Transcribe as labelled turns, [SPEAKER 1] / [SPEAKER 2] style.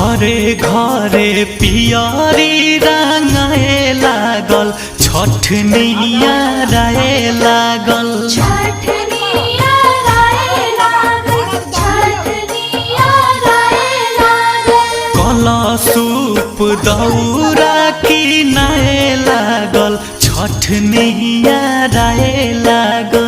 [SPEAKER 1] घरे घरे पियरी रंगाए लागल छठनिया राए लागल कलशूप दौरा किनाए लागल छठनिया राए लागल।